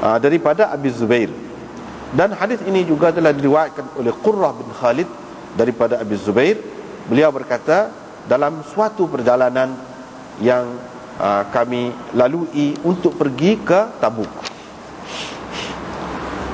daripada Abi Zubair. Dan hadis ini juga telah diriwayatkan oleh Qurrah bin Khalid daripada Abi Zubair. Beliau berkata, dalam suatu perjalanan yang kami lalui untuk pergi ke Tabuk,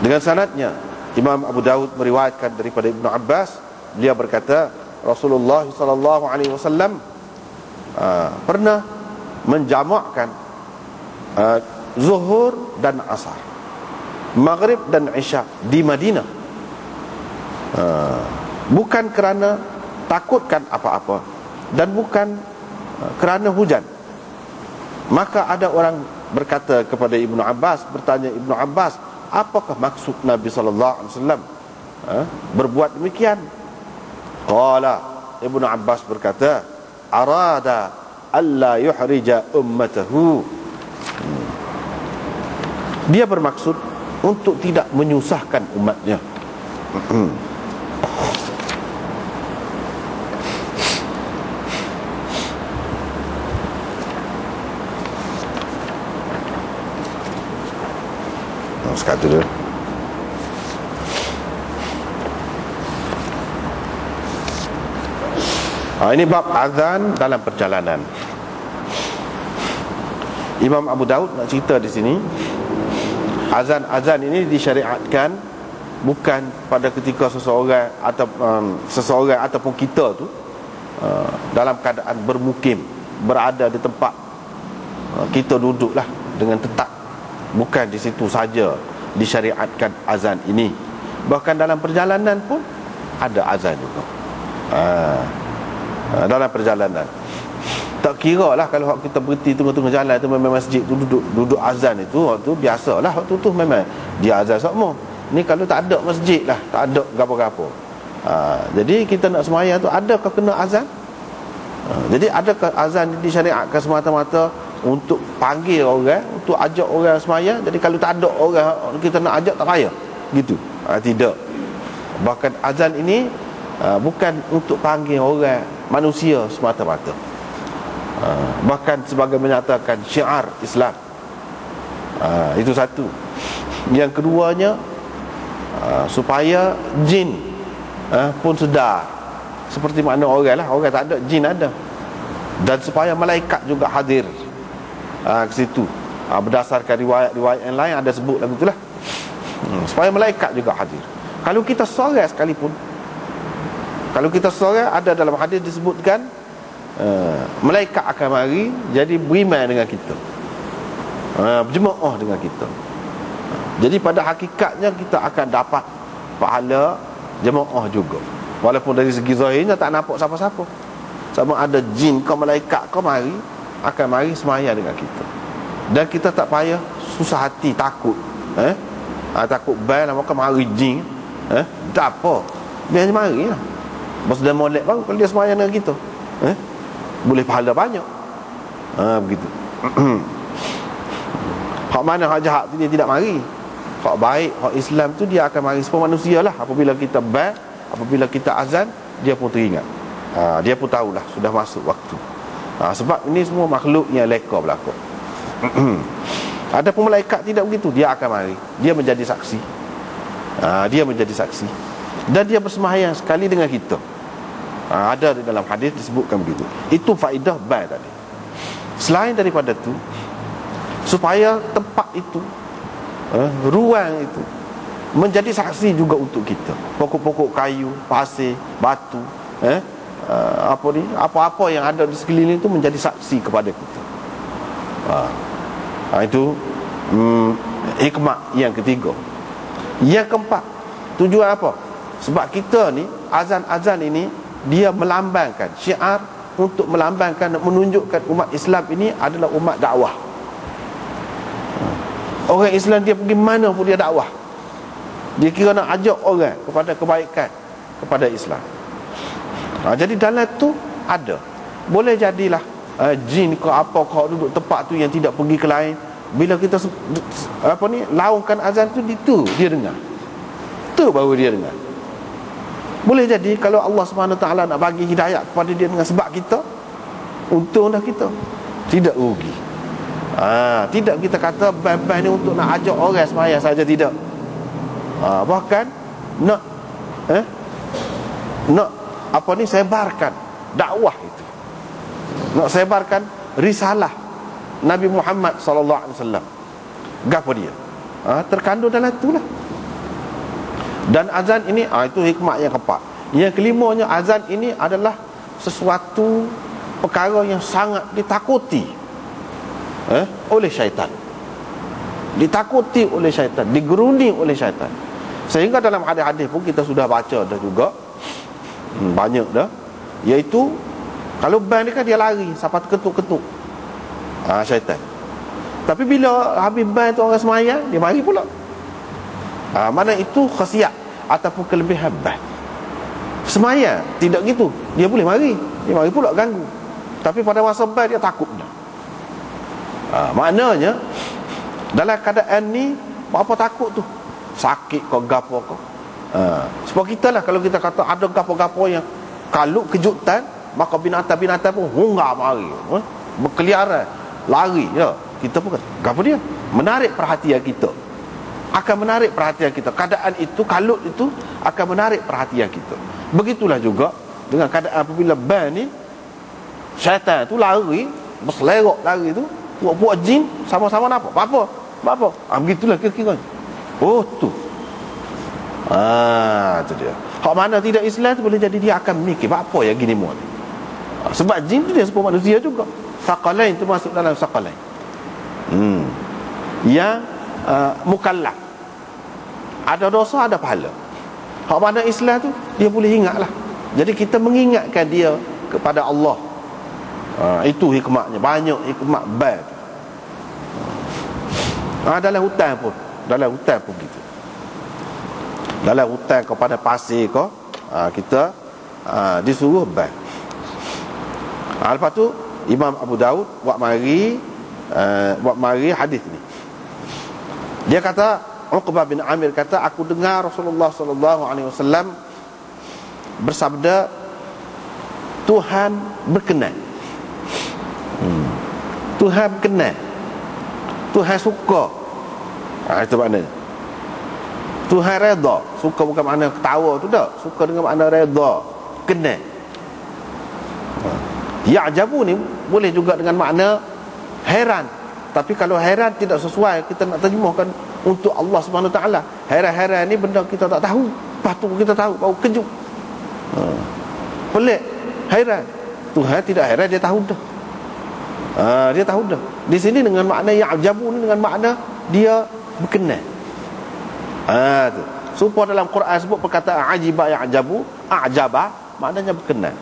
dengan sanadnya Imam Abu Dawud meriwayatkan daripada Ibnu Abbas. Beliau berkata, Rasulullah sallallahu alaihi wasallam pernah menjamakkan zuhur dan asar, maghrib dan isya di Madinah, bukan kerana takutkan apa-apa dan bukan kerana hujan. Maka ada orang berkata kepada Ibnu Abbas, bertanya Ibnu Abbas, apakah maksud Nabi sallallahu alaihi wasallam berbuat demikian? Qala, Ibnu Abbas berkata, arada alla yuhrija ummatahu. Dia bermaksud untuk tidak menyusahkan umatnya. Sekatu dia. Ini bab azan dalam perjalanan. Imam Abu Daud nak cerita di sini, azan ini disyariatkan bukan pada ketika seseorang ataupun kita tu dalam keadaan bermukim, berada di tempat kita duduklah dengan tetap. Bukan di situ saja disyariatkan azan ini. Bahkan dalam perjalanan pun ada azan juga. Dalam perjalanan, tak kira lah kalau kita berhenti tengah-tengah jalan tu, memang masjid tu duduk azan itu, waktu biasalah waktu tu memang dia azan semua. Ni kalau tak ada masjid lah, tak ada gapo-gapo, jadi kita nak sembahyang tu, adakah kena azan? Jadi adakah azan disyariatkan semata-mata untuk panggil orang, untuk ajak orang sembahyang? Jadi kalau tak ada orang kita nak ajak, tak payah gitu? Tidak. Bahkan azan ini bukan untuk panggil orang manusia semata-mata, bahkan sebagai menyatakan syiar Islam. Itu satu. Yang keduanya, supaya jin pun sedar, seperti mana orang lah, orang tak ada, jin ada. Dan supaya malaikat juga hadir ke situ. Berdasarkan riwayat-riwayat yang lain ada sebut lagu itulah, supaya malaikat juga hadir. Kalau kita solat sekalipun, kalau kita solat, ada dalam hadis disebutkan malaikat akan mari jadi beriman dengan kita, berjemaah dengan kita. Jadi pada hakikatnya kita akan dapat pahala jemaah juga, walaupun dari segi zahirnya tak nampak siapa-siapa. Sama ada jin ke malaikat ke mari, akan mari sembahyang dengan kita. Dan kita tak payah susah hati, takut takut ban apa mari jin, tak apa, biar mari lah. Bos dah molek baru kalau dia sembahyang dengan kita, boleh pahala banyak. Begitu. Hak mana hak jahat tu dia tidak mari. Hak baik, hak Islam tu dia akan mari. Semua manusia lah, apabila kita apabila kita azan, dia pun teringat, dia pun tahulah sudah masuk waktu. Sebab ini semua makhluk yang leka berlaku. Ada pun malaikat tidak begitu, dia akan mari, dia menjadi saksi. Dia menjadi saksi, dan dia bersembahyang sekali dengan kita. Ada di dalam hadis disebutkan begitu. Itu faedah ban tadi. Selain daripada itu, supaya tempat itu, ruang itu menjadi saksi juga untuk kita. Pokok-pokok kayu, pasir, batu, apa-apa yang ada di sekeliling itu menjadi saksi kepada kita. Itu hikmah yang ketiga. Yang keempat, tujuan apa? Sebab kita ni, azan-azan ini dia melambangkan syiar, untuk melambangkan, menunjukkan umat Islam ini adalah umat dakwah. Orang Islam dia pergi mana pun dia dakwah. Dia kira nak ajak orang kepada kebaikan, kepada Islam. Jadi dalam tu ada, boleh jadilah jin ke apa kau duduk tempat tu yang tidak pergi ke lain. Bila kita laungkan azan tu, itu dia dengar, tu baru dia dengar. Boleh jadi kalau Allah SWT nak bagi hidayah kepada dia dengan sebab kita, untung dah kita, tidak rugi. Tidak kita kata ban ni untuk nak ajak orang sembahyang saja, tidak. Bahkan nak sebarkan dakwah itu, nak sebarkan risalah Nabi Muhammad sallallahu alaihi wasallam. Gapo dia? Terkandung dalam itulah. Dan azan ini itu hikmah yang keempat. Yang kelimanya, azan ini adalah sesuatu perkara yang sangat ditakuti oleh syaitan. Ditakuti oleh syaitan, digeruni oleh syaitan. Sehingga dalam hadis-hadis pun kita sudah baca dah juga, banyak dah, iaitu kalau ban ni kan dia lari sampai terketuk-ketuk syaitan. Tapi bila habis ban tu orang semayang, dia mari pula. Mana itu khasiat ataupun kelebihan ban. Semayang tidak gitu, dia boleh mari, dia mari pula ganggu. Tapi pada masa ban dia takut dah. Maknanya dalam keadaan ni apa takut tu, sakit kau gapo kau. Sebab kita lah, kalau kita kata ada gapo-gapo yang kalau kejutan, maka binatang-binatang pun hungar mari, berkeliaran, lari ya. Kita pun kata gapo dia, menarik perhatian kita, akan menarik perhatian kita. Keadaan itu, kalut itu akan menarik perhatian kita. Begitulah juga dengan keadaan apabila ban ni, syaitan tu lari, berselerok lari tu, puak-puak jin sama-sama nampak. Apa? Begitulah kira-kira. Tu. Tu dia. Hak mana tidak Islam tu boleh jadi dia akan mikir apa yang gini mu ni. Sebab jin tu dia serupa manusia juga. Saqalain tu masuk dalam saqalain. Yang mukallaf, ada dosa ada pahala. Hak mana Islam tu dia boleh ingatlah. Jadi kita mengingatkan dia kepada Allah. Itu hikmahnya. Banyak hikmah ban. Dalam hutan pun gitu. Dalam hutan kepada pasir kau, kita disuruh ban. Lepas tu Imam Abu Daud buat mari hadis ni. Dia kata, Uqbah bin Amir kata, aku dengar Rasulullah sallallahu alaihi wasallam bersabda, Tuhan berkenan. Tuhan berkenan. Tuhan suka. Itu maknanya. Tuhan redha. Suka bukan makna ketawa tu tak. Suka dengan makna redha, kenal. Ya'jabu ni boleh juga dengan makna heran. Tapi kalau heran tidak sesuai, kita nak terjemahkan untuk Allah Subhanahu Wa Taala. Heran-heran ni benda kita tak tahu, lepas tu kita tahu, baru kejut. Pelik, heran. Tuhan tidak heran, dia tahu dah. Dia tahu dah. Di sini dengan makna ya'jabu ni dengan makna dia berkenan. Tu. Supaya dalam Quran sebut perkataan ajiba ya'jabu, a'jaba maknanya berkenan.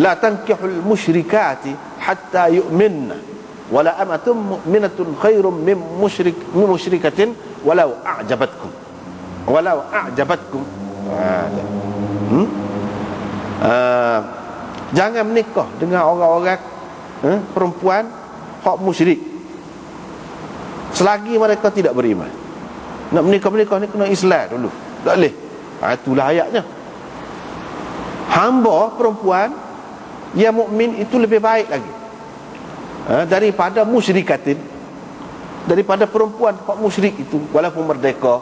La tankihul musyrikati hatta yu'minna wala amatun mu'minatun khairum min musyrikatin walau a'jabatkum. Jangan menikah dengan orang-orang perempuan hak musyrik selagi mereka tidak beriman. Nak menikah ni kena Islam dulu, tak boleh. Itulah ayatnya. Hamba perempuan yang mukmin itu lebih baik lagi daripada musyrikatin, daripada perempuan hak musyrik itu, walaupun merdeka.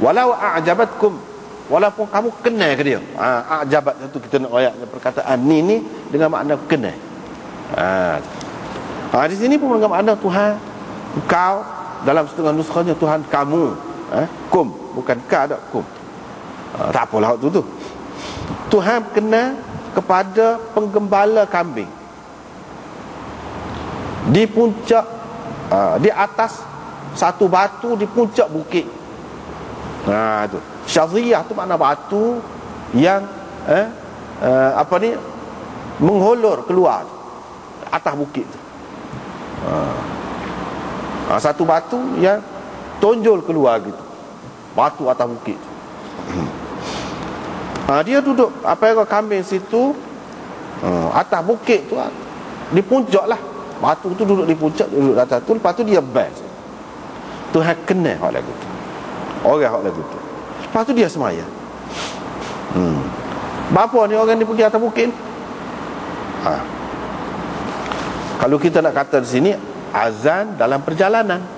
Walau a'jabatkum, walaupun kamu kenal ke dia. A'jabat itu kita nak ayatnya perkataan ni dengan makna kenal. Di sini pun dengan makna Tuhan engkau, dalam setengah nuskahnya Tuhan kamu, kum, bukan ka, tak kum. Tak apalah waktu tu. Tuhan kenal kepada penggembala kambing di puncak, di atas satu batu di puncak bukit. Tu syaziyah tu makna batu yang mengholor keluar atas bukit tu. Satu batu yang tonjol keluar gitu, batu atas bukit. Dia duduk kambing situ atas bukit tu, di puncak lah. Batu tu duduk di puncak, duduk atas tu. Lepas tu dia best. Tuhan kenal hak lagu tu, orang hak lagu tu. Lepas tu dia semayang. Bapa ni orang ni pergi atas bukit. Kalau kita nak kata di sini azan dalam perjalanan,